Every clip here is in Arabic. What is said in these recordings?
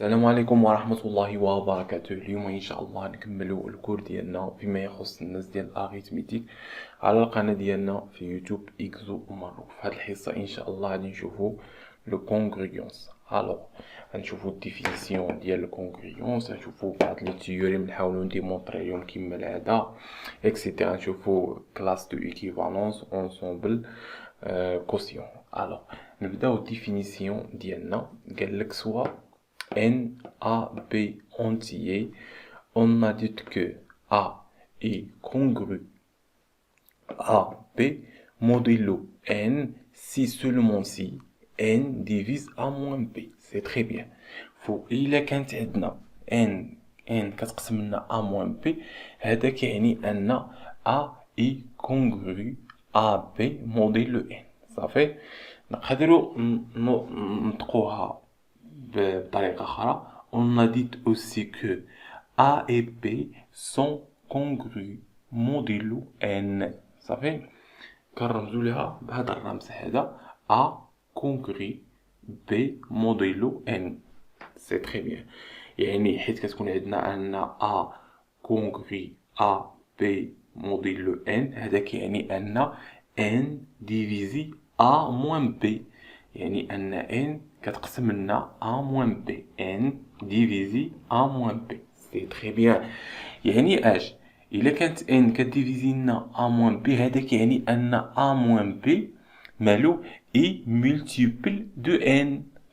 السلام عليكم ورحمة الله وبركاته. اليوم إن شاء الله نكملوا الكور ديالنا فيما يخص الناس ديال الأريثميتيك على القناة ديالنا في يوتيوب إكزو ومارو. في هذه الحصة إن شاء الله غادي نشوفوا لو كونغريونس. الوغ غنشوفوا الديفينيسيون ديال لو كونغريونس، غنشوفوا بعض لي تيوريم نحاولوا نديمونطريهم كما العادة اكسيتيرا، نشوفوا كلاس دو ايكيفالونس اونسومبل كوسيون. الوغ نبداو الديفينيسيون ديالنا. قالك سوا N, A, B entier, on a dit que A est congru à B modulo N si seulement si N divise A moins B. C'est très bien. إلا كانت عندنا N كتقسم لنا A moins B، هذا كيعني أن A est congru à B modulo N. صافي نقدروا نطقوها بطريقة أخرى. On a dit aussi que A et B sont congrus modulo N. صافي كنرمزو لها بهذا الرمز هذا A congru B modulo N. سي تري بيان. يعني حيت كتكون عندنا أن A congru A B modulo N، هذا كيعني أن N divisé A moins B، يعني أن N كتقسم لنا A moins B. N divisé A moins B. سي تري بيان. يعني اش إلا كانت N كديفيزي لنا A moins B، هذا كيعني أن A moins B مالو إي ملتيبل دو N.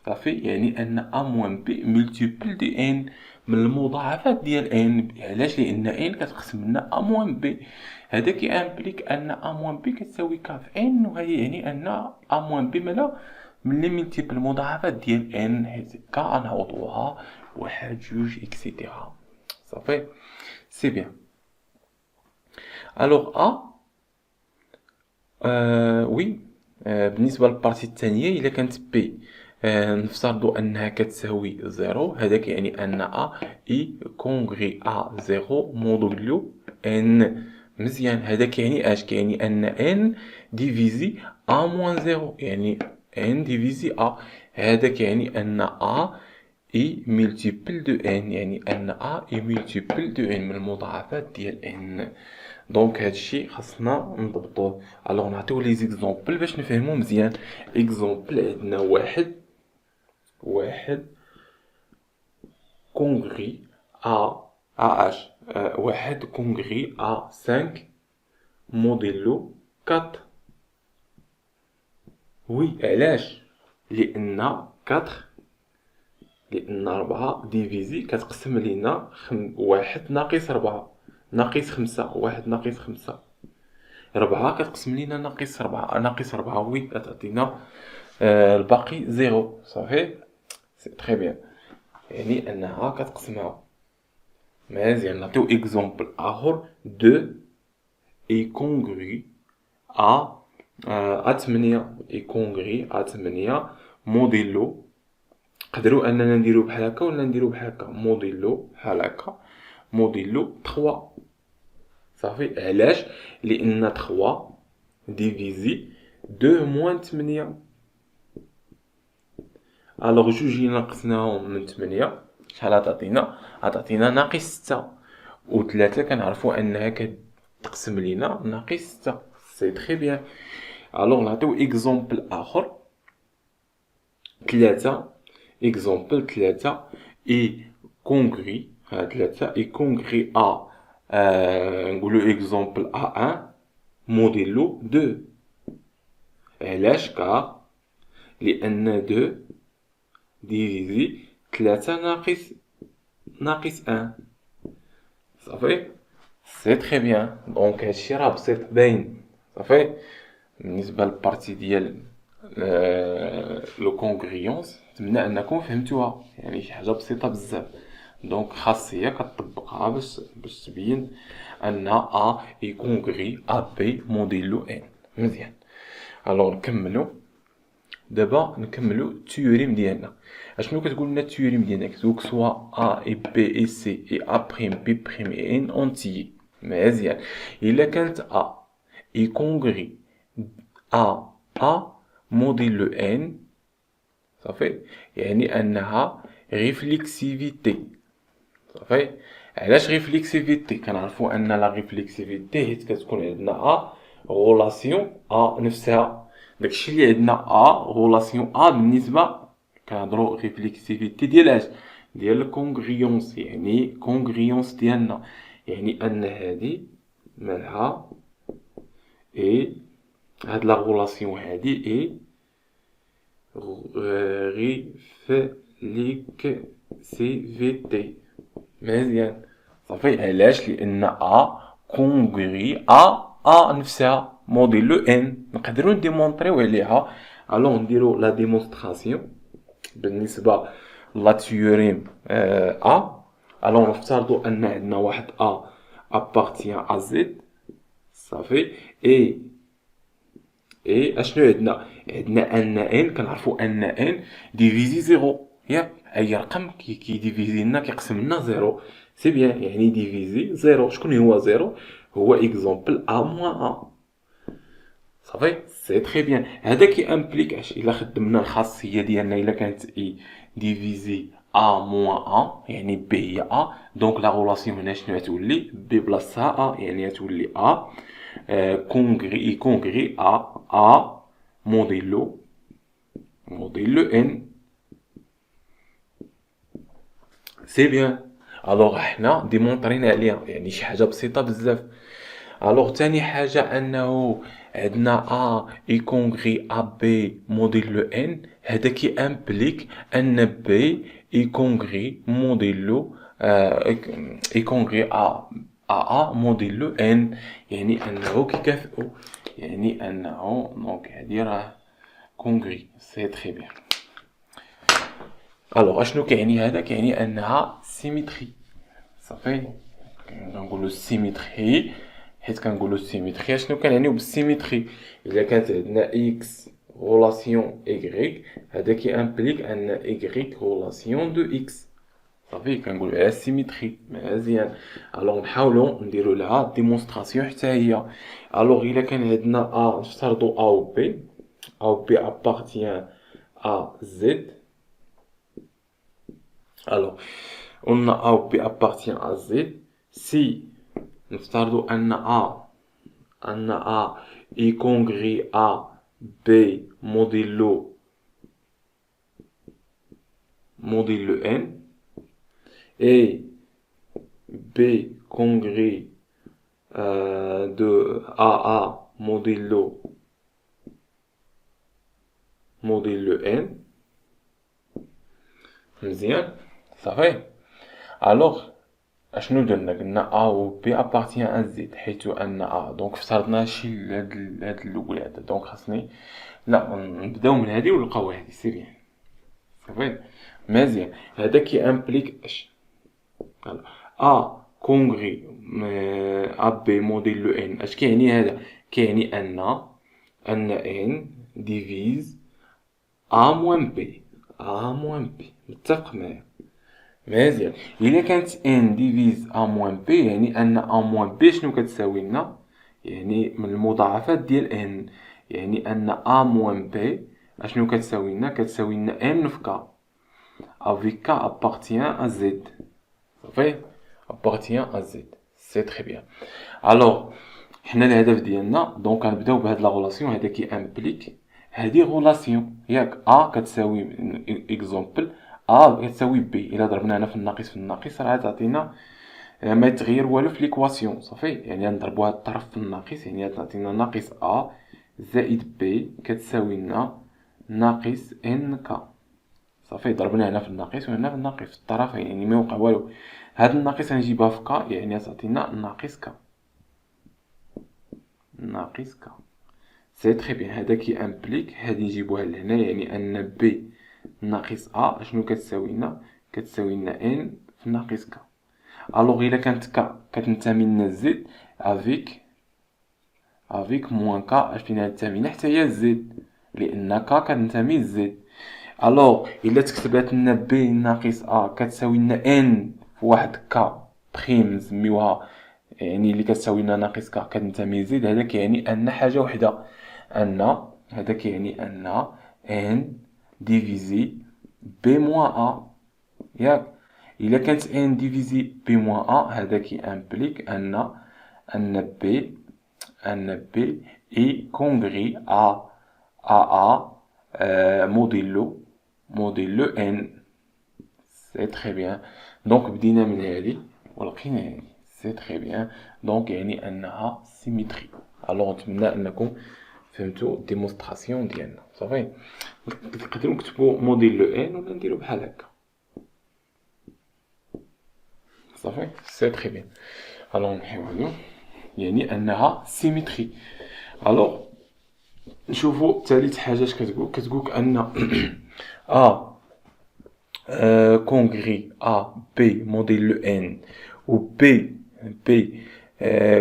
صافي يعني أن A moins B ملتيبل دو N من المضاعفات ديال N. علاش؟ لأن N كتقسم لنا A moins B. هذا كيامبليك أن A moins B كتساوي ك في N، وهذا يعني أن A moins B مالا من لي ملتيبل المضاعفات ديال N، حيت ك نعوضوها واحد جوج اكسيتيرا. صافي سي بيان. الوغ وي بالنسبة للبارتي الثانية، إلا كانت بي نفترضوا أنها كتساوي زيرو، هذا كيعني أن أ إي كونغري أ زيرو مودولو إن. مزيان. هذا كيعني اش؟ كيعني أن إن ديفيزي أ موان زيرو، يعني إن ديفيزي أ. هذا كيعني أن أ إي ملتيبل دو إن، يعني أن أ إي ملتيبل دو إن من المضاعفات ديال إن. دونك هادشي خاصنا نضبطوه. الوغ نعطيو لي زيكزومبل باش نفهمو مزيان. اكزومبل عندنا واحد كونغري ا اش واحد كونغري ا 5 موديلو 4. وي علاش؟ لان 4 لان 4 ديفيزي كتقسم لينا واحد ناقص 4 ناقص 5، واحد ناقص 5. 4 كتقسم لينا ناقص 4 ناقص 4، وي كتعطينا الباقي زيرو. صافي سي تري بيان، يعني انها كتقسمها. مزيان. نعطيو اكزومبل اخر. 2 اي كونغري ا 8 اي كونغري ا 8 موديلو. نقدروا اننا نديرو بحال هكا ولا نديرو بحال هكا. موديلو بحال هكا موديلو 3. صافي علاش؟ لان 3 ديفيزي 2 موان 8. الوغ جوج ناقصناهم من 8 شحال غتعطينا؟ غتعطينا ناقص 6. و3 كنعرفوا انها كتقسم لينا ناقص 6. سي تري بيان. الوغ نعطيو اكزومبل اخر. 3 اكزومبل 3 اي كونغري 3 اي كونغري ا نقولو اكزومبل A1 موديلو 2. علاش؟ كار لان 2 ديفيزي 3 ناقص 1. صافي سي تري بيان. دونك هادشي راه بسيط باين. صافي بالنسبه للبارتي ديال لو كونغريونس نتمنى انكم فهمتوها، يعني شي حاجه بسيطه بزاف. دونك خاص هي كتطبقها باش تبين ان ا اي كونغري ا بي موديلو ان. مزيان. الوغ دابا نكملو التيوريم ديالنا. اشنو كتقول لنا التيوريم ديالنا؟ كتقول سوا ا اي بي اي سي اي ا بريم بي بريم اي ان اونتيي. مزيان. الا كانت ا اي كونغري ا موديلو ان، صافي يعني انها ريفليكسيفيتي. صافي. علاش ريفليكسيفيتي؟ كنعرفوا ان لا ريفليكسيفيتي حيت كتكون عندنا غولاسيون نفسها. داكشي اللي عندنا غولاسيون بالنسبه كنهضروا ريفليكسيفيتي ديال اش؟ ديال الكونغريونس، يعني كونغريونس ديالنا، يعني ان هادي مالها اي هاد لا غولاسيون هادي اي ريفليكسيفيتي. مزيان. صافي. علاش؟ لان كونغري نفسها موديل لو ان. نقدروا نديمونطريو عليها. الو نديرو لا ديمونستراسيون بالنسبه لا تيوريم الو نفترضوا ان عندنا واحد ابارتيان ا زد. صافي. اي اشنو عندنا؟ عندنا ان كنعرفوا ان ديفيزي زيرو، ياك؟ اي رقم كيديفيزي لنا كيقسم لنا زيرو. سي بيان، يعني ديفيزي زيرو. شكون هو زيرو؟ هو اكزومبل موان صافي. سي تري بيان. هذا كي امبليك اش؟ الا خدمنا الخاصيه ديالنا الا كانت اي ديفيزي موان يعني بي هي دونك لا غولاسيون هنا شنو غتولي؟ بي بلاصتها يعني غتولي كونغري موديلو ان. سي بيان. الوغ حنا ديمونطرينا عليها، يعني شي حاجه بسيطه بزاف. الوغ تاني حاجه انه عندنا يكونغري بي موديلو ان. هذا كي امبليك ان بي يكونغري موديلو يكونغري موديلو ان، يعني انه كيكافئو، يعني انه دونك هادي راه كونغري. سي تري بيان. الوغ اشنو كيعني هذا؟ كيعني انها سيميتري. صافي. كنقولوا سيميتري حيت كنقولوا سيميتري اشنو كنعنيو بالسيميتري؟ الا كانت عندنا اكس غولاسيون ايغريك، هذا كي امبليك ان ايغريك غولاسيون دو اكس. صافي. كنقولوا عليها سيميتري. مزيان. الوغ نحاولوا نديروا لها ديمونستراسيون حتى هي. الوغ الا كان عندنا نفترضوا او بي ابارتيان زد. Alors, on a A ou B appartient à Z. Si نفترضوا أن A est congrue à B modulo N et B congrue de AA modulo N. مزيان. صافي. الوغ اشنو درنا؟ قلنا و بي ابارتيان ان زد، حيث ان دونك افترضنا شي لهاد الاول هذا، دونك خاصني لا نبداو من هادي ونلقاو هادي. سي بيان. صافي. مزيان. هذا كي امبليك اش؟ كونغري بي موديل لو ان. اش كيعني هذا؟ كيعني ان ان ديفيز موان بي متفق معايا؟ مزيان. الا كانت ان ديفيز موان بي يعني ان موان بي شنو كتساوي لنا؟ يعني من المضاعفات ديال ان، يعني ان موان بي اشنو كتساوي لنا؟ كتساوي لنا ان في كا افيك كا ابارتيان ا زد. صافي. ابارتيان ا زد. سي تري بيان. الوغ حنا الهدف ديالنا دونك غنبداو بهاد لا غولاسيون. هذا كي امبليك هذه غولاسيون، ياك؟ كتساوي اكزومبل كتساوي بي. الا ضربنا هنا في الناقص راه تعطينا ما يتغير والو في ليكواسيون. صافي. يعني نضربوا هاد الطرف في الناقص، يعني تعطينا ناقص زائد بي كتساوي لنا ناقص ان كا. صافي. ضربنا هنا في الناقص وهنا في الناقص في الطرفين، يعني ما يوقع والو. هاد الناقص غنجيبها في كا، يعني تعطينا ناقص كا. سي تري بيان. هذا كي امبليك هادي نجيبوها لهنا، يعني ان بي ناقص شنو كتساوي لنا؟ كتساوي لنا ان في ناقص كا. الوغ الا كانت كا كتنتمي لنا زد افيك موان كا اش فينا تنتمي حتى هي زد، لان كا كتنتمي لزد. الوغ الا تكتبات لنا بي ناقص كتساوي لنا ان في واحد كا بريم نسميوها، يعني اللي كتساوي لنا ناقص كا كتنتمي لزد. هذا كيعني ان حاجه وحده، هذا كيعني ان ان ديفيزي بي موان ياك. إلا كانت ان ديفيزي بي موان ا، هذا كي امبليك ان بي اي كونغري ا موديلو ان. سي تري بيان. دونك بدينا من هذه ولقينا هذه. سي تري بيان. دونك يعني انها سيميتري. الوغ نتمنى انكم فهمتوا الديمونستراسيون ديالنا. صافي. تقدروا نكتبوا موديل لو ان ولا نديرو بحال هكا. صافي. سي تري بيان. الوغ نحاولوا يعني انها سيميتري. الوغ نشوفوا ثالث حاجه اش كتقولك ان ا كونغري ا بي موديل لو ان و بي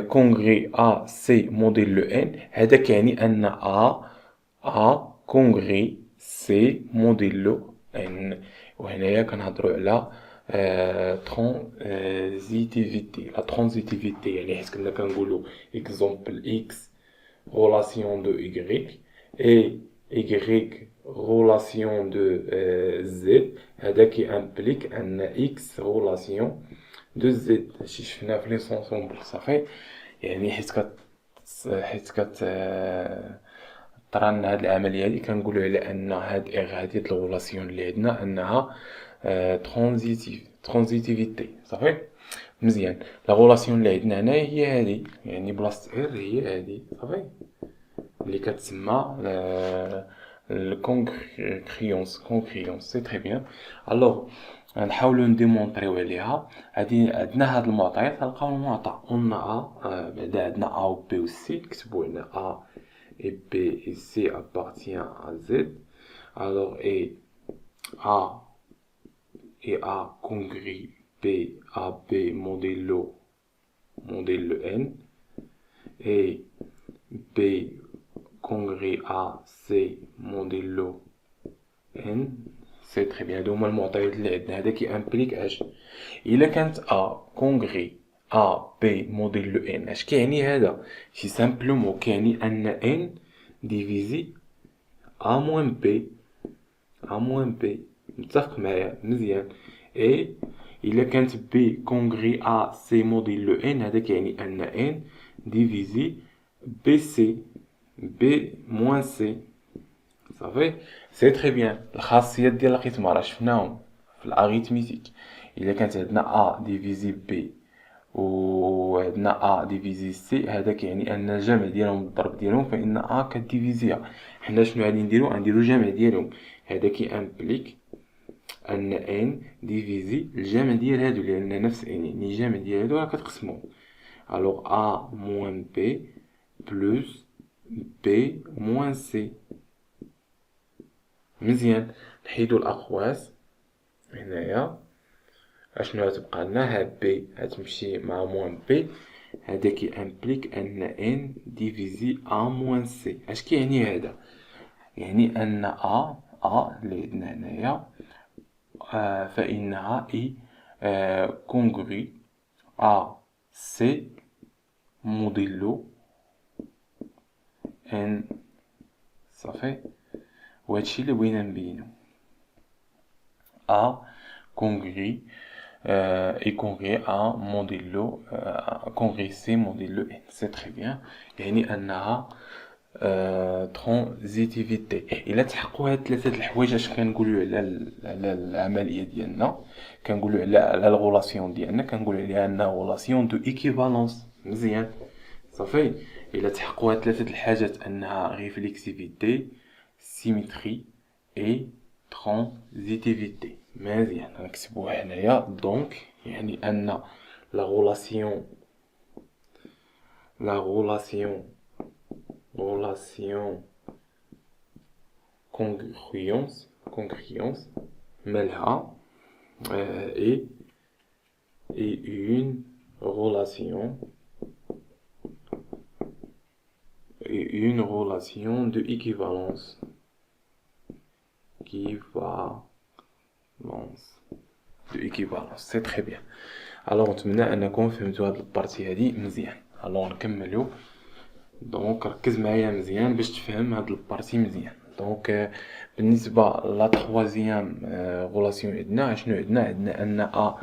كونغري ا سي موديل لو ان. هذا كيعني ان ا كونغري سي موديل لو ان. وهنايا كنهضروا على ترانزيتيفيتي. لا ترانزيتيفيتي يعني حيت كنا كنقولوا اكزومبل اكس relation de y et y relation de z. هذا كي implique ان x relation de z. هادشي شفناه في ليسونسومبل. صافي. يعني حيت طرالنا هاد العمليه هادي كنقولوا على ان هاد هاد الغولاسيون اللي عندنا انها ترانزيتيفيتي. صافي. مزيان. لا غولاسيون اللي عندنا هنا هي هادي، يعني بلاصه ار هي هادي. صافي. اللي كتسمى الكونغريونس. سي تري بيان. الوغ نحاولوا نديمونطريو عليها. هادي عندنا هاد المعطيات. غنلقاو المعطى قلنا ا، بعدا عندنا ا و بي و سي. نكتبوا هنا ا et B et C appartient à Z. Alors et A congrue B à B modello N. Et B congrue à C modello N. سي تري بيان. هادو هما المعطيات اللي عندنا. هذا كي امبليك اش؟ الا كانت ا كونغري ا بي موديل لو ان. اش كيعني هذا؟ سي سامبلومون كيعني ان ان ديفيزي ا موان بي. متفق معايا؟ مزيان. اي الا كانت بي كونغري ا سي موديل لو ان، هذا كيعني ان ان ديفيزي بي سي بي موان سي. صافي. سي تري بيان. الخاصيات ديال القسمه راه شفناهم في الاريثميتيك. الا كانت عندنا ا ديفيزي بي وعندنا ا ديفيزي سي، هذا كيعني ان الجمع ديالهم الضرب ديالهم فان ا كديفيزيها. حنا شنو غادي نديرو جمع ديالهم. هذا كي امبليك ان ان ديفيزي الجمع ديال هادو لان نفس ان، يعني الجمع ديال هادو راه كتقسمو. الوغ ا موان بي بلس بي موان سي. مزيان. نحيدو الاقواس هنايا. اشنو غتبقى لنا؟ هاد بي غتمشي مع موان بي. هذا كي امبليك ان ان ديفيزي ا موان سي. اش كيعني هذا؟ يعني ان ا اللي عندنا هنايا فانها اي كونغري ا سي موديلو ان. صافي. وهادشي اللي بغينا نبينو. ا كونغري et congrès à modello congrès C modello N. C'est très bien. يعني أنها ترانزيتيفيتي. إلا تحققوا هاد ثلاثة الحوايج اش كنقولوا على العملية ديالنا، كنقولوا على الغولاسيون ديالنا، كنقولوا عليها أنها غولاسيون دو إيكيفالونس. مزيان. صافي. إلا تحققوا هاد ثلاثة الحاجات أنها ريفليكسيفيتي سيميتري اي ترانزيتيفيتي. مزيان. نكتبوها هنايا. دونك يعني ان لا غولاسيون كونغريونس مالها et une relation de équivalence de équivalence. C'est très bien. Alors نتمنى انكم فهمتوا هاد البارتي هادي مزيان. الوغ نكملوا. دونك ركز معايا مزيان باش تفهم هاد البارتي مزيان. دونك بالنسبة لا تخوازيام غولاسيون عندنا شنو عندنا أن أ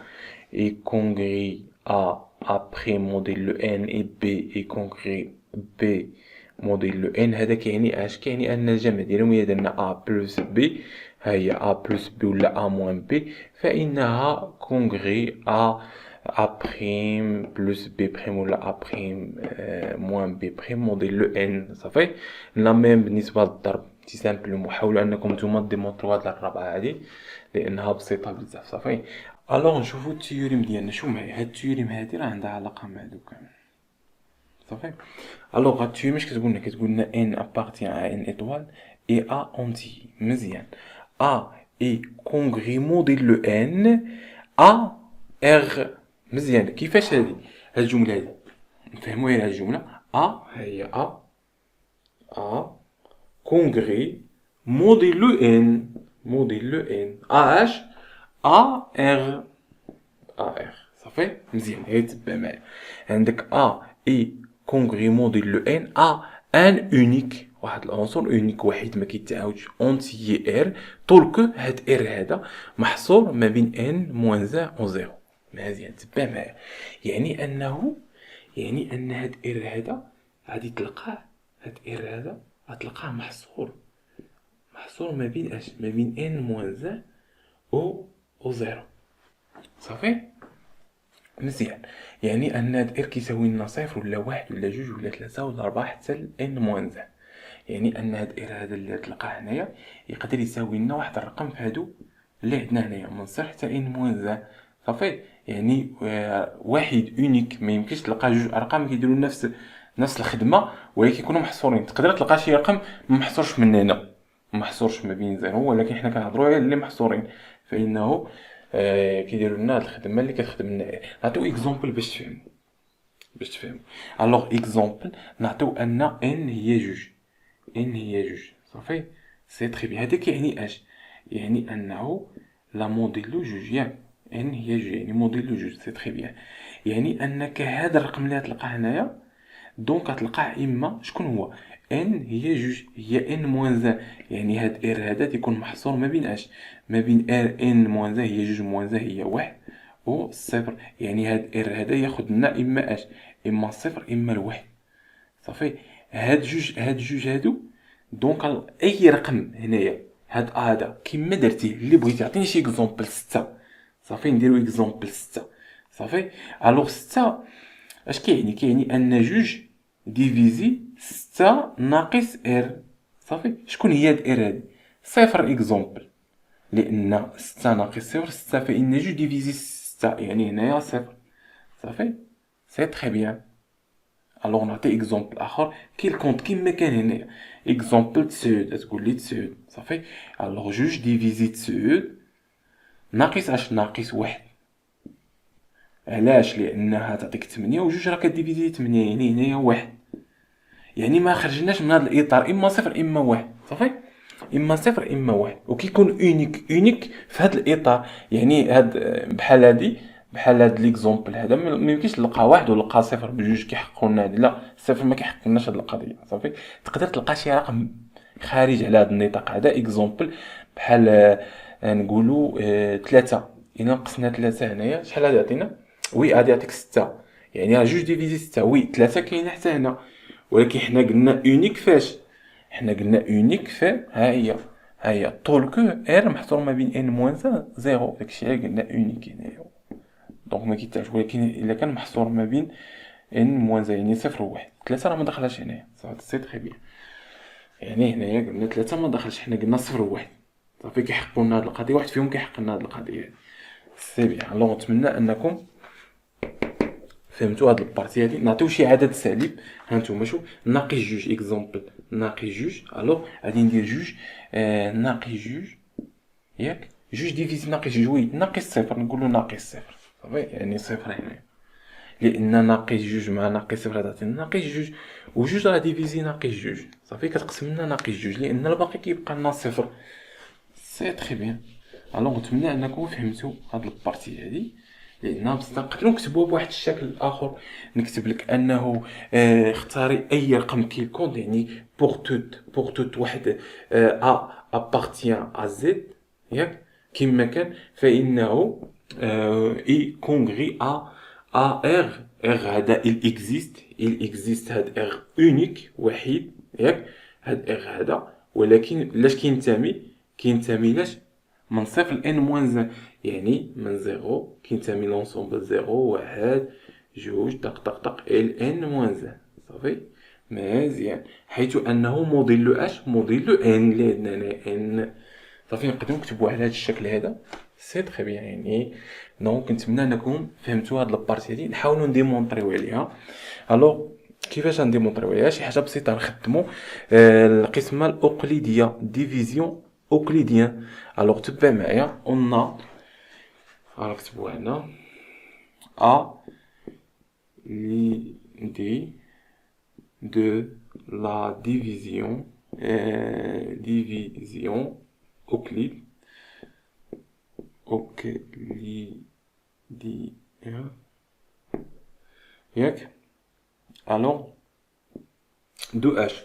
إي كونغري أ أبخي موديل لو إن إي بي إي كونغري بي موديل لو إن. هذا كيعني أش؟ كيعني أن الجمع ديالهم إلا درنا أ بلس بي هي أ بلس بي ولا أ موان بي فإنها كونغري أ أ بريم بلس بي بريم ولا أ بريم موان بي بريم موديل لو إن. صافي لا ميم بالنسبة للضرب سي سامبلومون حاولوا أنكم نتوما ديمونطرو هاد الرابعة هادي لأنها بسيطة بزاف. صافي ألوغ نشوفو التيوريم ديالنا. شوف معايا هاد التيوريم هادي راه عندها علاقة مع دوك. صافي ألوغ هاد التيوريم اش كتقولنا؟ كتقولنا ان ابارتيان ا ان ايطوال اي ا اونتي. مزيان ا اي كونغري موديل لو ان ا ار. مزيان كيفاش هادي هاد الجملة هادي نفهمو غير هاد الجملة ا هي ا كونغري موديل لو ان ا اش ا ار صافي مزيان غير تبع معايا. عندك ا اي كونغري موديل لو ان ا ان اونيك واحد العنصر اونيك وحيد ما كيتعاودش اونتيي ار طول كو هاد ار هذا محصور ما بين ان موان زان و زيرو. مزيان تبع معايا. يعني ان هاد ار هذا غادي تلقاه هاد ار هذا غتلقاه محصور ما بين اش؟ ما بين ان موان زان و زيرو. صافي مزيان. يعني ان هاد ار كيساوي لنا صفر ولا واحد ولا جوج ولا ثلاثة ولا ربعة حتى ل ان موان زان. يعني ان هاد ار هذا اللي تلقاه هنايا يقدر يساوي لنا واحد الرقم في هادو اللي عندنا هنايا من صفر حتى ان موان زان. صافي يعني واحد اونيك ما يمكنش تلقى جوج ارقام كيديروا نفس الخدمه ولكن يكونوا محصورين. تقدر تلقى شي رقم ما محصورش من هنا ما محصورش ما بين زيرو ولكن حنا كنهضروا على اللي محصورين فانه كيديروا لنا هاد الخدمه اللي كتخدم لنا. نعطيو اكزومبل باش تفهموا. الوغ اكزومبل نعطيو ان هي جوج. صافي سي تري بيان. هذا كيعني اش؟ يعني انه لا موديلو جوج ياك ان هي جوج يعني موديلو جوج. سي تري بيان. يعني انك هذا الرقم اللي غتلقاه هنايا دونك غتلقاه اما شكون هو ان هي جوج هي ان موان زان. يعني هاد ار هذا تيكون محصور ما بين اش؟ ما بين ار ان موان زان هي جوج موان زان هي واحد و صفر. يعني هاد ار هذا ياخد لنا اما اش؟ اما صفر اما الواحد. صافي هاد جوج هادو دونك اي رقم هنايا هاد هذا كيما درتيه اللي بغيتي. عطيني شي اكزومبل 6. صافي نديرو اكزومبل 6. صافي الوغ 6 اش كيعني ان جوج ديفيزي 6 ناقص ار. صافي شكون هي هاد ار هادي؟ صفر اكزومبل لان 6 ناقص صفر 6 فان جوج ديفيزي 6 يعني هنايا صفر. صافي سي تري بيان. الوغ نعطي اكزومبل اخر كي الكونت كيما كان هنايا اكزومبل 9 تقول لي 9. صافي الوغ جوج ديفيزي 9 ناقص اش؟ ناقص واحد. علاش؟ لانها تعطيك 8 وجوج راه كديفيزي 8 يعني هنايا واحد. يعني ما خرجناش من هذا الاطار اما صفر اما واحد. صافي اما صفر اما واحد وكيكون اونيك في هذا الاطار. يعني هاد بحال هاد ليكزومبل هذا ما يمكنش تلقى واحد ونلقى صفر بجوج كيحققوا لنا هذه. لا صفر ما كيحققناش هاد القضيه. صافي تقدر تلقى شي رقم خارج على هذا النطاق هذا. اكزومبل بحال نقولوا 3 الا نقصنا 3 هنايا شحال غادي يعطينا؟ وي غادي يعطيك 6. يعني راه جوج ديفيزي 6 وي 3 كاينه حتى هنا ولكن حنا قلنا اونيك فاش؟ حنا قلنا اونيك ها هي طول كو ار محصور ما بين ان موان زيرو. داكشي اللي قلنا اونيك هنايا دونك ما كيتعش. ولكن الا كان محصور ما بين ان موان زيرو يعني صفر وواحد 3 راه ما دخلش هنايا. صافي سي تري بيان. يعني هنايا قلنا 3 ما دخلش حنا قلنا صفر وواحد. صافي كيحققوا لنا هاد القضيه واحد فيهم كيحقق لنا هاد القضيه. سي بيان. الوغ نتمنى انكم فهمتوا هاد البارتي هادي. نعطيو شي عدد سالب. ها نتوما شوف ناقص جوج اكزومبل ناقص جوج. الوغ غادي ندير جوج ناقص جوج ياك جوج ديفيزي ناقص جوج وي ناقص صفر. نقولو ناقص صفر. صافي يعني صفر هنا لان ناقص جوج مع ناقص صفر تعطينا ناقص جوج وجوج راه ديفيزي ناقص جوج. صافي كتقسم لنا ناقص جوج لان الباقي كيبقى لنا صفر. سي تري بيان. الوغ نتمنى انكم فهمتوا هاد البارتي هادي. لان بصح نقدروا نكتبوها بواحد الشكل اخر. نكتب لك انه اختاري اي رقم كيكون، يعني بور توت واحد ا ابارتيان ا زد، ياك كيما كان، فانه اي كونغري ا ار هذا il existe هاد ار اونيك وحيد، ياك هاد ار هذا، ولكن لاش كينتمي لاش من صفر ل ان موان 1، يعني من زيرو كينتمي لونسومبل زيرو واحد جوج طق طق طق ال ان موان 1. صافي مزيان، حيث انه موديل اش موديل ان لاننا ان. صافي نقدروا نكتبوا على هذا الشكل هذا، سي تري بيان يعني. دونك نتمنى انكم فهمتوا هاد لابارتي هادي، نحاولوا نديمونطريو عليها. الو كيفاش نديمونطريو عليها؟ شي حاجه بسيطه نخدموا القسمه الاوكليديه، ديفيزيون اوكليديان. الوغ تبع معايا، اون نكتبوا هنا ا l'idée de la division euclidienne. ياك الو دو اش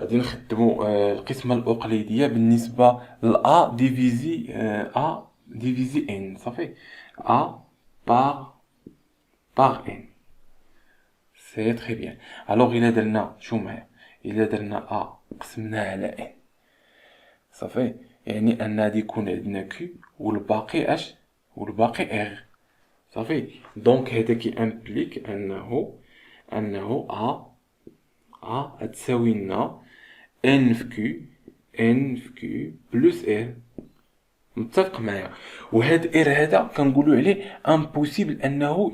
غادي نخدموا القسمه الاقليديه بالنسبه ل ديفيزي ان. صافي ا بار ان، سي تري بيان. الوغ الا درنا شو معايا، الا درنا ا قسمناها على ان، صافي يعني ان غادي يكون عندنا كيو والباقي اش، والباقي ار. صافي دونك هذا كي امبليك انه ا تساوي لنا ان في كيو بلس ار. متفق معايا؟ وهاد ار هذا كنقولوا عليه امبوسيبل انه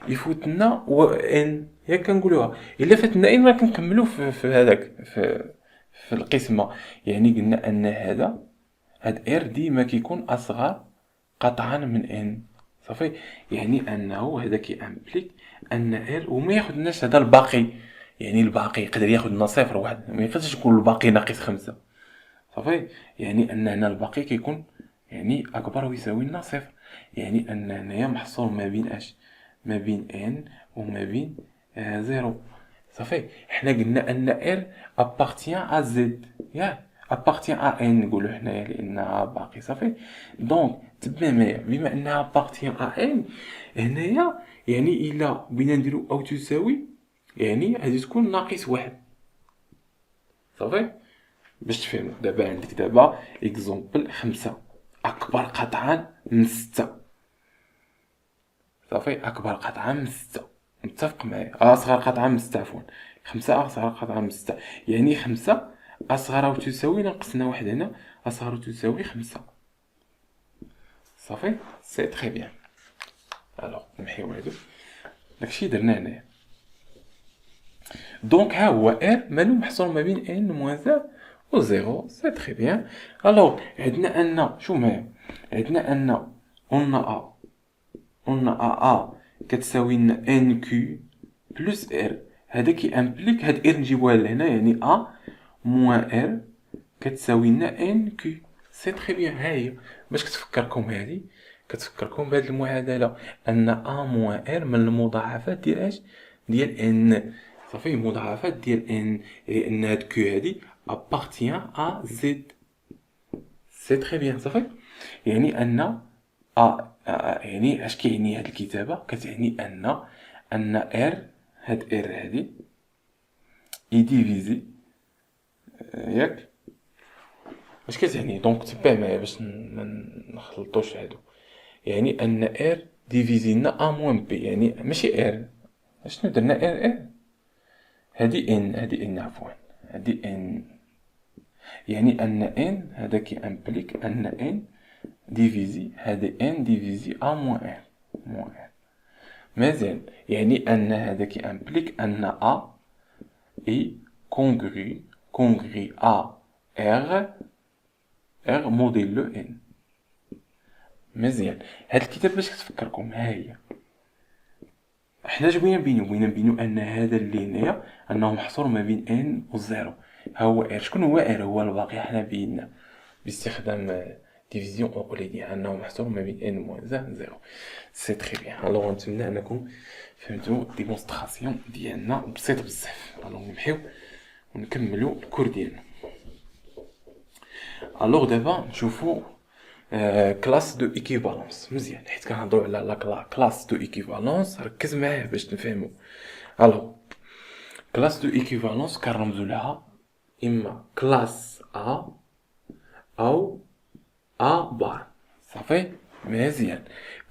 يفوتنا و ان، ياك كنقولوها الا فاتنا ان ما كنكملوا في هذاك في القسمه. يعني قلنا ان هاد ار ديما كيكون اصغر قطعا من ان. صافي يعني انه هذا كي امبليك ان ار وما ياخذناش هذا الباقي، يعني الباقي يقدر ياخذنا صفر واحد، ما يقدرش يكون الباقي ناقص 5. صافي يعني ان هنا الباقي كيكون يعني اكبر ويساوي لنا صفر، يعني ان هنايا محصور ما بين اش، ما بين ان وما بين زيرو. صافي حنا قلنا ان ار ابارتيان ا زد، ياك ابارتيان ا ان نقولوا حنايا لانها باقي. صافي دونك تبع معايا، بما انها ابارتيان ا ان هنايا يعني الا بغينا نديرو او تساوي يعني غادي تكون ناقص واحد. صافي باش تفهموا دابا عندك دابا اكزومبل 5 اكبر قطعا من 6. صافي اكبر قطعه من 6، متفق معايا؟ اصغر قطعه من 6 عفوا، 5 اصغر قطعه من 6، يعني 5 اصغر او تساوي نقصنا واحد هنا اصغر او تساوي 5. صافي سي تري بيان. الوغ نمحيو هادو، داكشي درنا هنايا. دونك ها هو ار مالو محصور ما بين ان موان 1 و 0، سي تري بيان. الوغ عندنا ان شو معايا، عندنا ان قلنا ا كتساوي لنا ان كيو بلس ار. هذا كي امبليك هاد ار نجيبوها لهنا، يعني ا موان ار كتساوي لنا ان كيو. سي تري بيان. ها هي باش كتفكركم هادي، كتفكركم بهاد المعادله ان ا موان ار من المضاعفات ديال اش، ديال ان. صافي مضاعفات ديال ان، لان هاد كيو هادي ابارتيان ا زد. سي تري بيان. صافي يعني ان يعني اش كيعني هاد الكتابه، كتعني ان ار، هاد ار هادي يديفيزي، ياك اش كتعني؟ دونك تبع معايا باش ما نخلطوش هادو. يعني ان ار ديفيزي لنا ا موان بي، يعني ماشي ار، اشنو درنا ار هادي ان عفوا، هادي ان، يعني ان هذا كي امبليك ان ديفيزي هادي ان ديفيزي ا موان ان. مزيان، يعني ان هذا كي امبليك ان ا اي كونغري ا ار موديل لو ان. مزيان، هاد الكتاب باش كتفكركم ها هي. حنا اش بغينا نبينو ان هذا اللي هنايا انه محصور ما بين ان و زيرو. ها هو ار، شكون هو ار؟ هو الباقي. حنا بينا باستخدام ديفيزيون أوقليدية أنه محصور ما بين ان موان 1 0. سي تري بيان. ألوغ نتمنى أنكم فهمتوا ديمونستراسيون ديالنا بسيط بزاف. ألوغ نمحيو ونكملوا الكور ديالنا. ألوغ دابا نشوفوا كلاس دو ايكيفالونس. مزيان، حيت كنهضروا على لا كلاس دو ايكيفالونس، ركز معايا باش نفهموا. ألوغ كلاس دو ايكيفالونس كنرمزوا لها إما كلاس A أو A بار. صافي مزيان.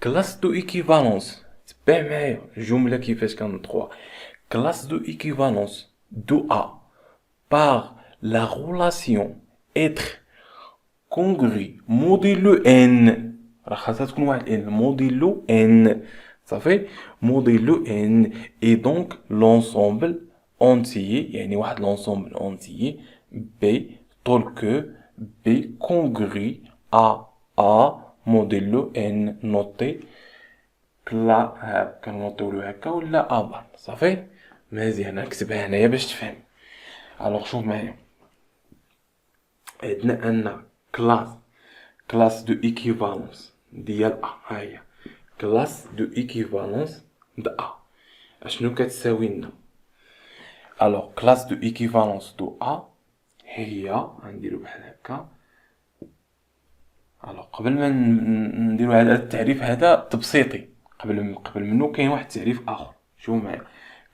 كلاس دو ايكيفالونس، تبع معايا الجملة كيفاش كنطقوها. كلاس دو ايكيفالونس دو A par la relation être congru modulo n. راه خاصها تكون واحد n modulo n. صافي modulo n et donc l'ensemble entier، يعني واحد l'ensemble entier B tel que B congru à A modulo n noté كنوطيولو هكا ولا A بار. صافي مزيان، نكتبها هنايا باش تفهم. الوغ شوف معايا، عندنا ان كلاس دو ايكيفالونس ديال ا. ها هي كلاس دو ايكيفالونس د ا. اشنو كتساوي لنا؟ الوغ كلاس دو ايكيفالونس دو ا هي، غنديرو بحال هكا. الوغ قبل ما نديرو هذا التعريف هذا تبسيطي، قبل منو كاين واحد التعريف اخر. شوف معايا،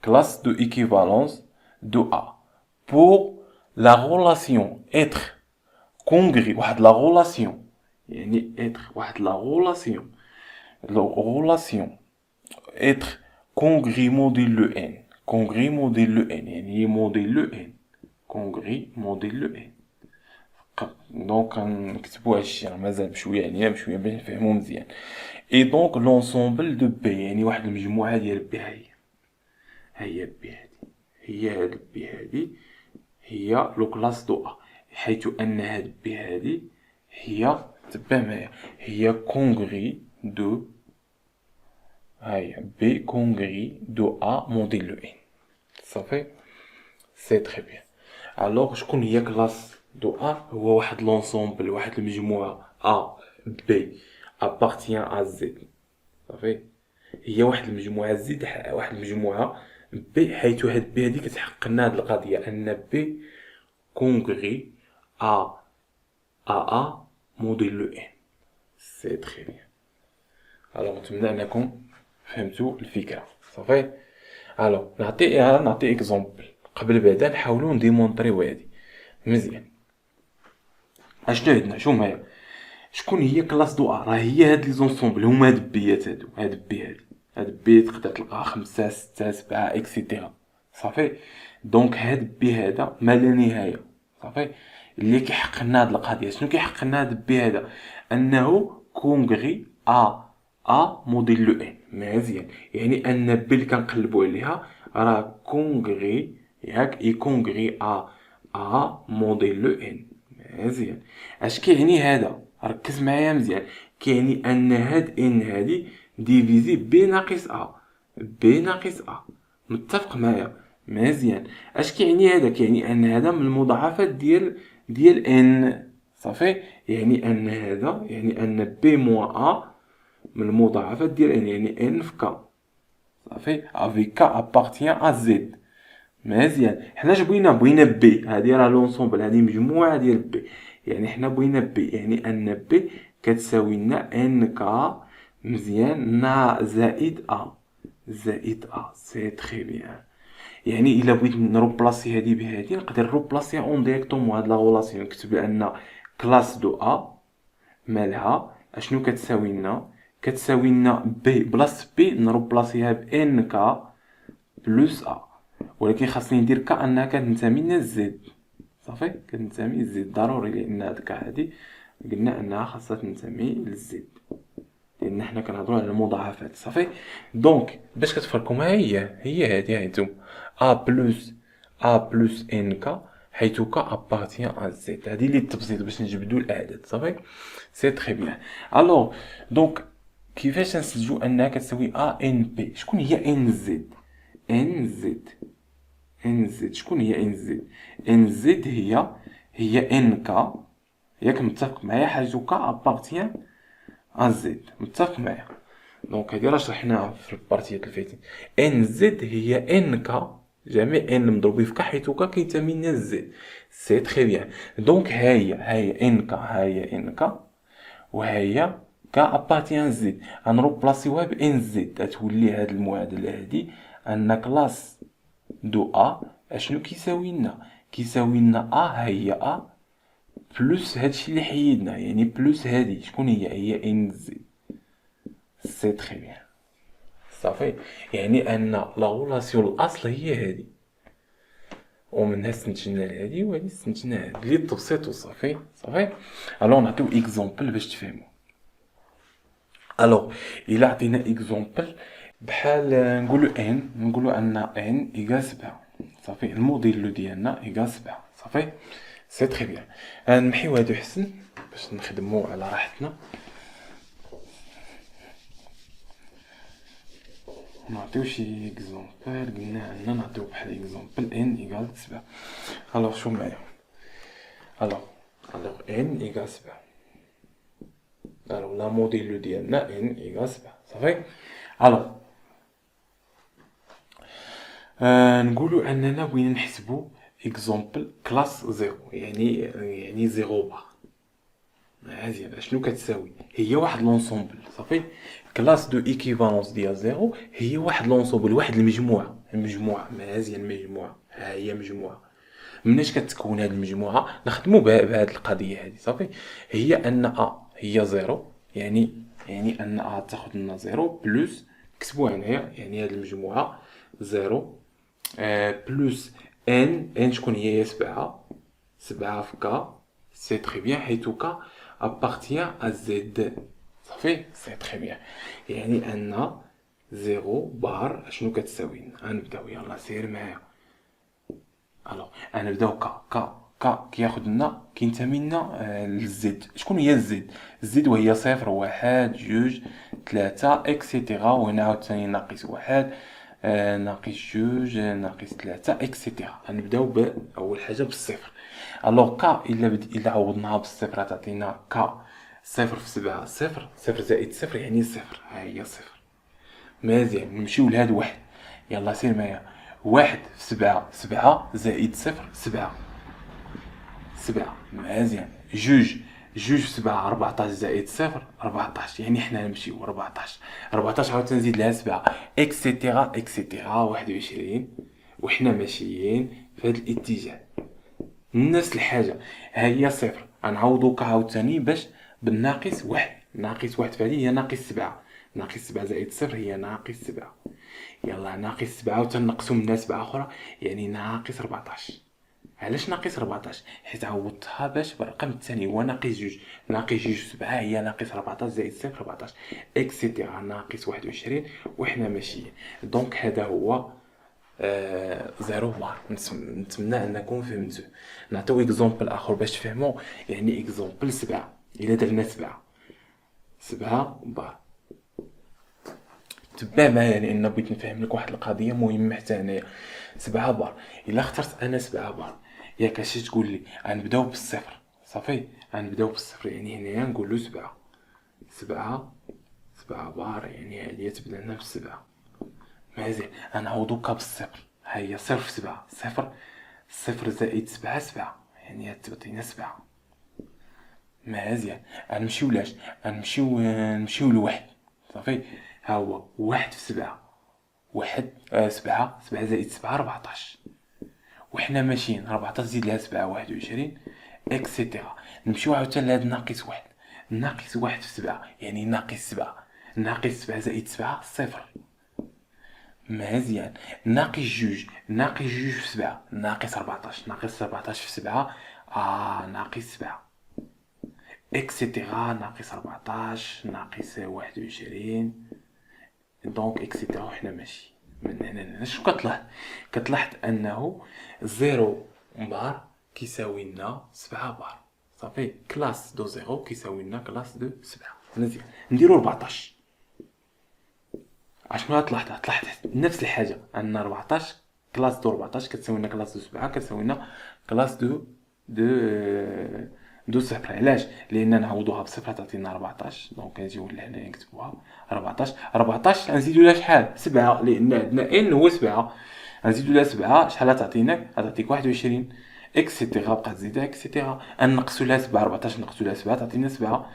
كلاس دو ايكيفالونس دو ا pour la relation être congru، واحد la relation يعني être واحد la relation être congru modulo n. congru modulo n يعني modulo n congru modulo n. دونك نكتبو هادشي راه مازال بشويه باش نفهمو مزيان. اي دونك لونسومبل دو بي يعني واحد المجموعه ديال بي. هي بي هادي، هي هاد بي هادي هي لو كلاس دو ا، حيث ان هاد بي هادي هي، تبع معايا، هي كونغري دو، هاهي بي كونغري دو ا موديلو ان. صافي سي تري بيان. الوغ شكون هي كلاس دو ا؟ هو واحد لونسومبل، واحد المجموعه ا بي ابارتيان ا زد. صافي هي واحد المجموعه زد، واحد المجموعه بي، حيث هاد بي هادي كتحقق لنا هاد القضيه ان بي كونغري ا موديلو ان. سي تري بيان. الوغ نتمنى انكم فهمتوا الفكره. صافي الوغ نعطي اكزومبل قبل بعدا نحاولوا نديمونطريو هادي مزيان. اشنو عندنا؟ شوف معايا، شكون هي كلاس دو ا؟ راه هي هاد لي زونسومبل، هما هاد البيات هادو، هاد بي هادي، هاد بي تقدر تلقاها 5 6 7 اكسيتيرا. صافي دونك هاد بي هذا ما لا نهايه. صافي اللي كيحقق لنا هاد القضيه، شنو كيحقق لنا هاد بي هذا؟ انه كونغري ا موديلو ان. مزيان، يعني ان بي اللي كنقلبوا عليها راه كونغري، ياك اي كونغري ا موديلو ان. مزيان، اش كيعني هذا؟ ركز معايا مزيان، كيعني ان هاد ان هادي ديفيزي بي ناقص ا، بي ناقص ا. متفق معايا؟ مزيان. اش كيعني هذا؟ كيعني ان هذا من المضاعفات ديال ان. صافي يعني ان هذا، يعني ان بي موان ا من المضاعفات ديال ان، يعني ان في كا. صافي افي كا ابارتيان ا زد. مزيان، حنا اش بغينا بي هادي راه لونسومبل، هادي مجموعه ديال بي، يعني حنا بغينا بي، يعني ان بي كتساوي لنا ان كا مزيان نا زائد ا، زائد ا. سي تري بيان. يعني الا بغيت نروبلاسي هادي بهادي نقدر نروبلاسيها اون ديريكتومون. هاد لا غولاسيون نكتب ان كلاس دو ا مالها اشنو كتساوي لنا؟ كتساوي لنا بي بلاص بي نروبلاسيها ب ان كا بلس ا، ولكن خاصني ندير كا انها كتنتمي للزد. صافي كتنتمي للزد ضروري، لان هاد كا هادي قلنا انها خاصها تنتمي للزد، لان حنا كنهضروا على المضاعفات. صافي دونك باش كتفرقوا معايا هي هادي، هانتوما ا بلس ان كا، حيث كا ابارتيان ا زد. هادي اللي التبسيط باش نجبدوا الاعداد. صافي سي تري بيان. الوغ دونك كيفاش نسجلوا انها كتساوي ا ان بي؟ شكون هي ان زد؟ ان زد شكون هي ان زد؟ ان زد هي ان كا، ياك متفق معايا؟ حاجة كا ابارتيان ا زد، متفق معايا؟ دونك هادي راه شرحناها في البارتيات الفايتين. ان زد هي ان كا، جميع ان مضروبين في كا حيث كا كينتمي لنا الزد. سي تخي بيان. دونك هاهي ان كا، هاهي ان كا، وهي كا ابارتيان زد. غنروبلاسيوها بان زد، غتولي هاد المعادلة هادي ان كلاس دو ا اشنو كيساوي لنا؟ كيساوي لنا ا هي ا بلس هادشي اللي حيدنا، يعني بلس هادي شكون هي ان زد. سي تخي بيان. صافي، يعني ان لا غولاسيون الاصل هي هادي، ومنها استنتجنا هادي وهادي استنتجنا هادي لي تبسيط. صافي صافي. الوغ نعطيو اكزومبل باش تفهموا. الوغ الا عطينا اكزومبل بحال نقولو ان ايكال 7. صافي، الموديل ديالنا ايكال 7. صافي، سي تري بيان. نمحيو هادو حسن باش نخدمو على راحتنا. نعطيو شي اكزومبل، قلنا اننا نعطيو بحال اكزومبل ان ايكال 7. الوغ شوف معايا. الوغ ان ايكال 7. الوغ لا موديل ديالنا ان ايكال 7. صافي. الوغ نقولوا اننا بغينا نحسبوا اكزومبل كلاس زيرو، يعني زيرو بار. مزيان، اشنو كتساوي؟ هي واحد لونسومبل. صافي، كلاس دو ايكيفالونس ديال زيرو هي واحد لونسومبل، واحد المجموعه. مزيان، مجموعه. ها هي مجموعه. مناش كتكون هاد المجموعه؟ نخدموا بهاد القضيه هادي. صافي، هي ان ا هي زيرو، يعني ان ا تاخذ لنا زيرو بلس، كتبوها هنايا، يعني هاد المجموعه زيرو بلس ان شكون هي 7. 7 في كا. سي تري بيان، حيث كا ابارتيان ا زد. صافي، سي تري بيان. يعني ان زيرو بار اشنو كتساوي؟ غنبداو، يلا سير معايا. الوغ غنبداو كا كياخد لنا، كينتمي لنا للزد. شكون هي الزد؟ الزد وهي صفر، واحد، جوج، ثلاثة، اكسيتيرا. وهنا عاوتاني ناقص واحد، ناقص جوج، ناقص ثلاثة، اكسيتيرا. غنبداو بأول حاجة بالصفر. الوغ كا إلا عوضناها بالصفر تعطينا كا صفر في 7 صفر. صفر زائد صفر يعني صفر. ها هي صفر. مزيان، نمشيو لهاد واحد. يلا سير معايا. واحد في 7، 7 زائد صفر 7. 7 مزيان. جوج في 7، 14 زائد صفر 14. يعني حنا نمشيو 14. 14 عاوتاني نزيد لها 7 اكسيتيرا اكسيتيرا 21. وحنا ماشيين في هاد الاتجاه. نفس الحاجة، ها هي صفر. غنعوضو عاوتاني باش بالناقص واحد. ناقص واحد فهادي هي ناقص 7. ناقص 7 زائد صفر هي ناقص 7. يلا ناقص 7 وتنقصو منها 7 اخرى، يعني ناقص 14. علاش ناقص 14؟ حيت عوضتها باش بالرقم الثاني هو ناقص جوج. ناقص جوج في 7 هي ناقص 14 زائد صفر 14 اكسيتيرا ناقص 21. وحنا ماشيين. دونك هذا هو زيرو بار. نتمنى انكم فهمتوا. نعطيو اكزومبل اخر باش تفهموا. يعني اكزومبل 7. الا درنا 7 بار، تبع معايا لان بغيت نفهم لك واحد القضيه مهمه حتى هنايا. 7 بار، الا اخترت انا 7 بار، ياك اش تقول لي؟ غنبداو بالصفر. صافي، غنبداو بالصفر، يعني هنايا نقول له 7. 7 بار، يعني هادي تبدا لنا بالسبعة. مزيان، غنعوضو بالصفر. ها هي صفر في 7 صفر. صفر زائد 7 7، يعني تعطينا 7. مزيان، غنمشيو لاش؟ نمشيو لواحد. صافي، ها هو واحد في 7. واحد 7 زائد 7 14. وحنا ماشيين 14 زيد لها 7 21 اكسيتيرا. نمشيو عاوتاني لهاد ناقص واحد. ناقص واحد في 7 يعني ناقص 7. ناقص 7 زائد 7 صفر. مزيان، ناقص جوج. ناقص جوج في 7 ناقص 14. ناقص 14 في 7 ناقص 7 اكسيتيرا. ناقص 14 ناقص 21. دونك اكسيتيرا. وحنا ماشي من هنا لهنا. شنو كتلاحظ؟ كتلاحظ انه زيرو بار كيساوي لنا 7 بار. صافي، كلاس دو زيرو كيساوي لنا كلاس دو 7. مزيان، نديرو 14. اشنو طلعت نفس الحاجه. ان 14 كلاس دو 14 كتساوي لنا كلاس دو 7 كتساوي لنا كلاس دو ندوز صفر. علاش؟ لان نعوضوها بصفر تعطينا 14. دونك نجيو لهنا نكتبوها 14 نزيدو لها شحال 7 لان عندنا ان هو 7. نزيدو لها 7 شحال تعطيناك؟ تعطيك 21 اكسيتيرا. بقات تزيدها اكسيتيرا. نقصوا لها 7 14 نقصوا لها 7 تعطينا 7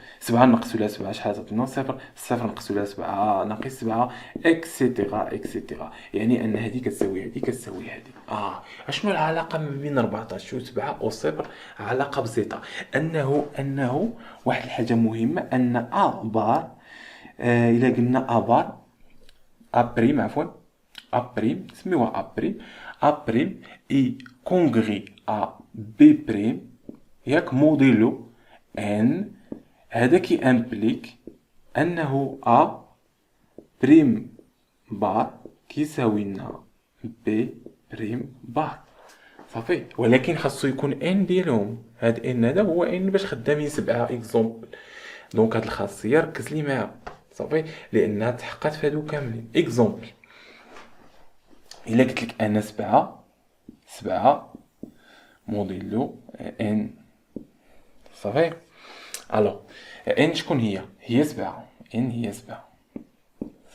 نقصوا لها 7 شحال تعطينا؟ صفر نقصوا لها 7 ناقص 7 اكسيتيرا. يعني ان هذه كتساوي هذه كتساوي هذه. اشنو العلاقه ما بين 14 و 7 و 0؟ علاقه بسيطه. انه واحد الحاجه مهمه ان بار الا قلنا بار بريم عفوا بريم سميوها بريم اي كونغري بي بريم ياك موديلو ان. هذا كي امبليك انه بريم بار كيساوي لنا بي بريم بار صافي. ولكن خاصو يكون ان ديالهم. هاد ان هذا هو ان باش خدامين 7 اكزومبل. دونك هاد الخاصيه ركز لي معاها صافي لانها تحققت في هادو كاملين. اكزومبل الا قلت لك انا 7 موديلو ان صافي. الو ان شكون هي 7. ان هي 7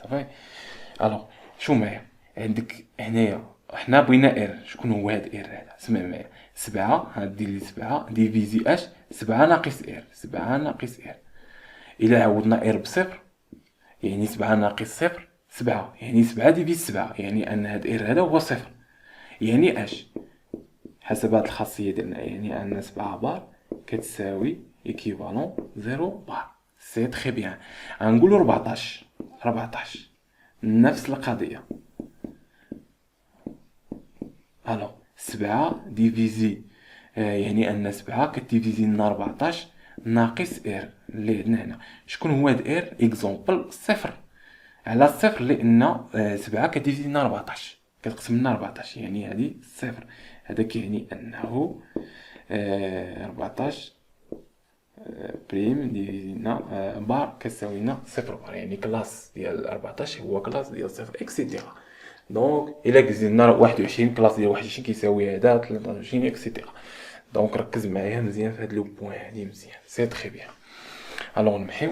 صافي. الو شو معايا عندك هنايا حنا بغينا ار. شكون هو هاد ار هذا؟ سمع معايا 7 غدير لي 7 ديفيزي 7 ناقص ار. 7 ناقص ار الا عوضنا ار بصفر يعني 7 ناقص صفر 7 يعني 7 ديفيز 7 يعني ان هاد ار هذا هو صفر. يعني حسب هاد الخاصيه ديالنا يعني ان 7 بار كتساوي ايكيفالون 0 بار. سي تري بيان. غنقولوا 14 نفس القضيه. الو 7 ديفيزي يعني ان 7 كديفيزي لنا 14 ناقص ار اللي عندنا هنا. شكون هو هاد ار؟ اكزومبل صفر. على الصفر لان 7 كديفيزي لنا 14 كتقسم لنا 14 يعني هذه صفر. هذا كيعني انه 14 بريم ديفيزي لنا بار كتساوي لنا صفر بار. يعني كلاس ديال 14 هو كلاس ديال صفر اكسيتيرا. دونك الا قزينا 21 كلاس ديال 21 كيساوي هذا 23 اكسيتيرا. دونك ركز معايا مزيان في هاد لو بوين هادي مزيان. سي تري بيان. الوغ نمحيو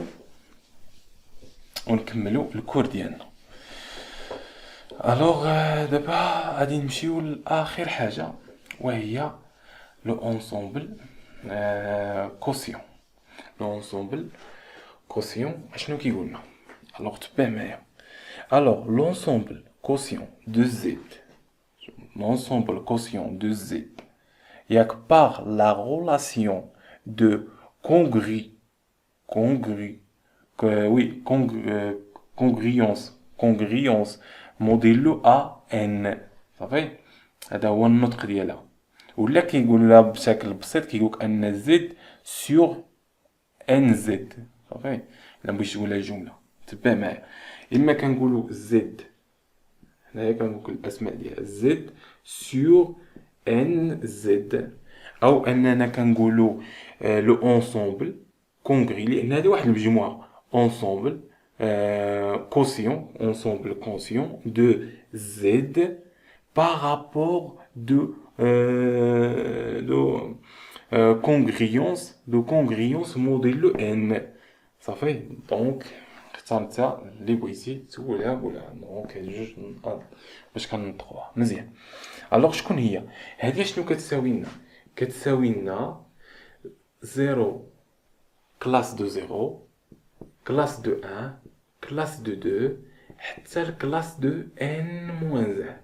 ونكملوا الكور ديالنا. الوغ دابا غادي نمشيو لاخر حاجه وهي لو اونسومبل كوسيون. لو اونسومبل كوسيون اشنو كيقولنا؟ الوغ تبع معايا. الوغ لونسومبل كوسيون دو زد l'ensemble quotient de Z ياك par la relation de congruence موديلو ان صافي. هذا هو النطق ديالها. ولا كيقولها بشكل بسيط كيقولك ان زد سور ان زد صافي. الا بغيتي تقولها جمله تبع معايا. اما كنقولوا زد هنايا كنقول الاسماء ديال زد سور ان زد او اننا كنقولوا لو اونسومبل كونغري لان هذه واحد المجموعه اونسومبل كوسيون اونسومبل كوسيون دو زد بارابور دو كونغريونس موديلو ان صافي. دونك اختار نتا اللي بغيتي تقولها قولها. دونك هاد جوج باش كنطقوها مزيان. الوغ شكون هي هذه؟ شنو كتساوي لنا؟ كتساوي لنا 0 كلاس دو 0 كلاس دو 1 كلاس دو 2 حتى الكلاس دو ان موان 1.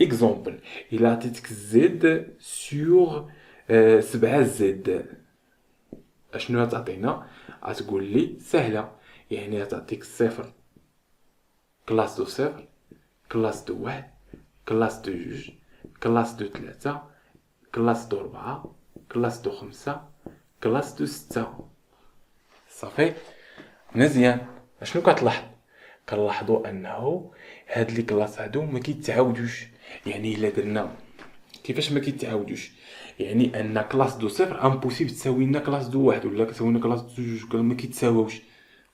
اكزومبل الا عطيتك زد سور 7 زد اشنو غتعطينا؟ غتقول لي سهله يعني غتعطيك صفر كلاس دو صفر كلاس دو 1 كلاس دو 2 كلاس دو 3 كلاس دو 4 كلاس دو 5 كلاس دو 6 صافي. مزيان. اشنو كتلاحظ؟ كنلاحظوا انه هاد لي كلاس هادو ما كيتعاودوش. يعني الا درنا كيفاش ما كيتعاودوش؟ يعني ان كلاس دو صفر امبوسيبل تساوي لنا كلاس دو واحد ولا تساوي لنا كلاس دو جوج ما كيتساواوش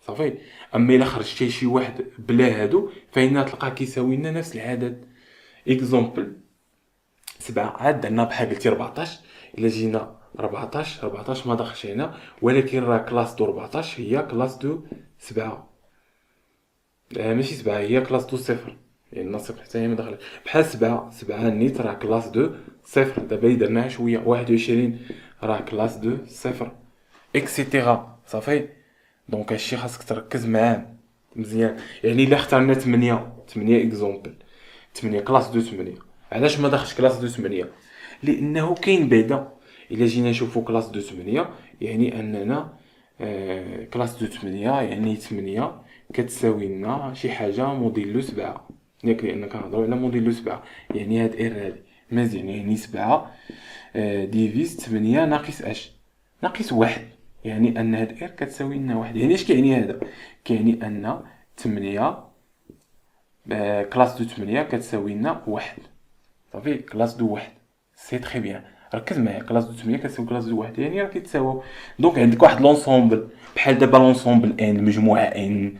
صافي. اما الا خرجتي شي واحد بلا هادو فإن تلقاه كيساوي لنا نفس العدد. اكزومبل 7 عاد عندنا بحال قلتي 14 الا جينا 14 ما دخلش هنا، ولكن راه كلاس دو 14 هي كلاس دو 7. ماشي 7، هي كلاس دو صفر، يعني صفر حتى هي ما دخلت بحال 7 نيت راه كلاس دو صفر. دابا درناها شويه 21 راه كلاس دو صفر اكسيتيرا. صافي. دونك هادشي خاصك تركز معاه مزيان. يعني الا اختارنا 8 اكزومبل، 8 كلاس دو 8. علاش ما دخلش كلاس دو 8؟ لانه كاين بعدا. الا جينا نشوفو كلاس دو 8 يعني اننا كلاس دو 8 يعني 8 كتساوي لنا شي حاجه موديلو 7 ياك، لان كنهضروا على موديلو 7. يعني هاد ار هادي مزيان، يعني 7 ديفيز 8 ناقص اش ناقص واحد، يعني ان هاد ار كتساوي لنا واحد. يعني اش كيعني هذا؟ كيعني ان 8 كلاس دو 8 كتساوي لنا واحد. صافي. كلاس دو واحد سي تري بيان. ركز معايا، كلاس دو 8 كتساوي كلاس دو واحد، يعني راه كيتساواو. دونك عندك واحد لونسومبل بحال دابا لونسومبل ان، المجموعه ان.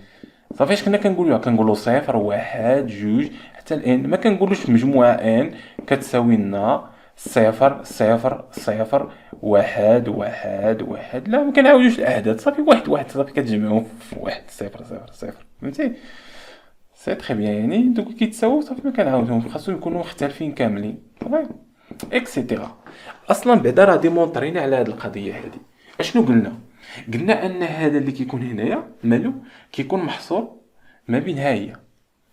صافي. اش كنا كنقولوا؟ كنقولوا صفر واحد جوج حتى الان. ما كنقولوش مجموعه ان كتساوي لنا صفر صفر صفر واحد واحد واحد. لا، ما كنعاودوش الاعداد. صافي. واحد واحد صافي كتجمعهم في واحد. صفر صفر صفر. فهمتي؟ سي تري بيان. يعني دوك كيتساووا صافي، ما كنعاودوهم، خاصو يكونوا مختلفين كاملين. صافي اكسيتيرا. اصلا بعدا راه ديمونطرينا على هاد القضيه هادي. اشنو قلنا؟ قلنا ان هذا اللي كيكون هنايا مالو كيكون محصور ما بين هاهي،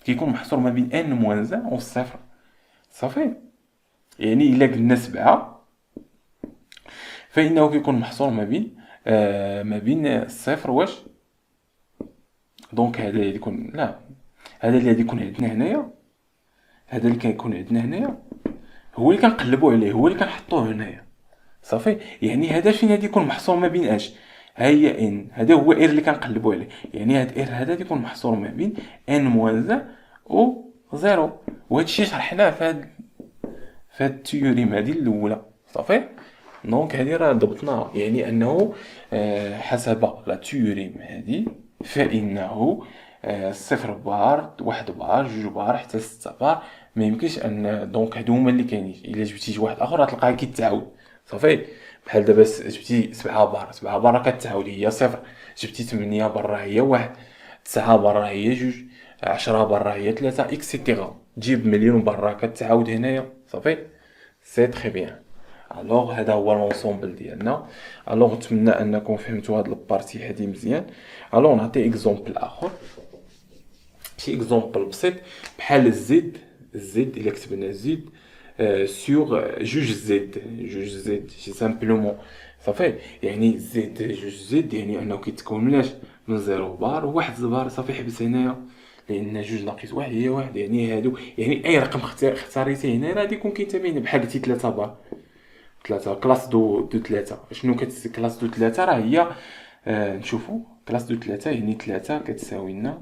كيكون محصور ما بين ان موان زان و صفر. صافي. يعني الا قلنا 7 فانه كيكون محصور ما بين الصفر واش. دونك هذا اللي يكون، لا، هذا اللي غادي يكون عندنا هنايا، هذا اللي كيكون عندنا هنايا هو اللي كنقلبوا عليه، هو اللي كنحطوه هنايا. صافي. يعني هذا فين غادي يكون محصور ما بين اش؟ ها هي ان، هذا هو ار اللي كنقلبوا عليه. يعني هاد ار هذا يكون محصور ما بين ان موان زان و زيرو. وهذا الشيء شرحناه في هاد التيوريم هادي الاولى. صافي. دونك هادي راه ضبطناها، يعني انه حسب لا تيوريم هادي فانه صفر بار، واحد بار، جوج بار، حتى 6 بار ما يمكنش ان. دونك هادو هما اللي كاينين. الا جبتي شي واحد اخر غتلقاه كيتعاود. صافي. بحال دابا جبتي 7 بار، 7 بار راه كتعاود هي صفر. جبتي 8 بار راه هي واحد، 9 بار راه هي جوج، 10 بار راه هي 3 اكسيتيرا. تجيب مليون بار راه كتعاود هنايا. صافي. سي تري بيان. الوغ هذا هو لونسومبل ديالنا. الوغ نتمنى انكم فهمتوا هاد البارتي هادي مزيان. الوغ نعطي اكزومبل اخر، شي اكزومبل بسيط بحال الزد الا كتبنا زد سور جوج زد شي سامبلومون. صافي. يعني زد جوج زد يعني انه كيتكون مناش من زيرو بار وواحد بار. صافي. حبس هنايا لان جوج ناقص واحد هي واحد. يعني هادو، يعني اي رقم اختاريتيه هنا راه غادي يكون كيتابعنا. بحال قلتي 3 بار، 3 كلاس دو 3. شنو كلاس دو 3؟ راه هي نشوفوا كلاس دو 3 يعني 3 كتساوي لنا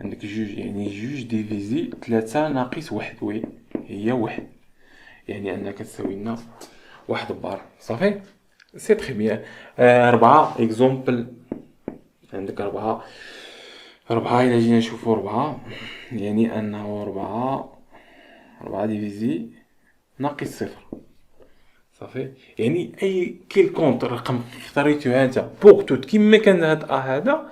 عندك جوج، يعني جوج ديفيزي 3 ناقص واحد، وي هي واحد. يعني انها كتساوي لنا واحد بار. صافي. سي تري بيان. 4 اكزومبل. عندك 4 الى جينا نشوفوا 4 يعني انه 4 ديفيزي ناقص صفر. صافي. يعني اي كونت رقم اختاريتو انت بوغ توت كيما كان هاد هذا،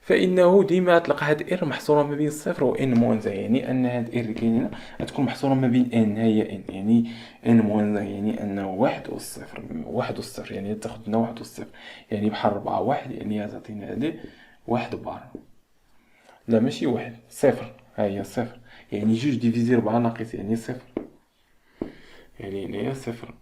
فانه ديما تلقى هاد ار محصوره ما بين الصفر و ان موان زان. يعني ان هاد ار اللي كاينه غتكون محصوره ما بين ان، هي ان يعني ان موان زان، يعني انه واحد والصفر، واحد والصفر يعني تاخذ لنا واحد والصفر. يعني بحال 4 واحد يعني تعطينا هادي واحد بار. لا ماشي واحد، صفر. ها هي صفر. يعني جوج ديفيزي 4 ناقص يعني صفر. يعني هنايا صفر،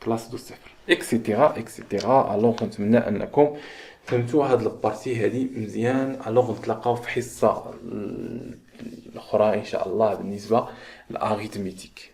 كلاس دو صفر اكسيتيرا اكسيتيرا. الوغ نتمنى انكم فهمتوا هاد البارتي هادي مزيان. الوغ نتلاقاو في حصه الاخرى ان شاء الله بالنسبه للاريثميتيك.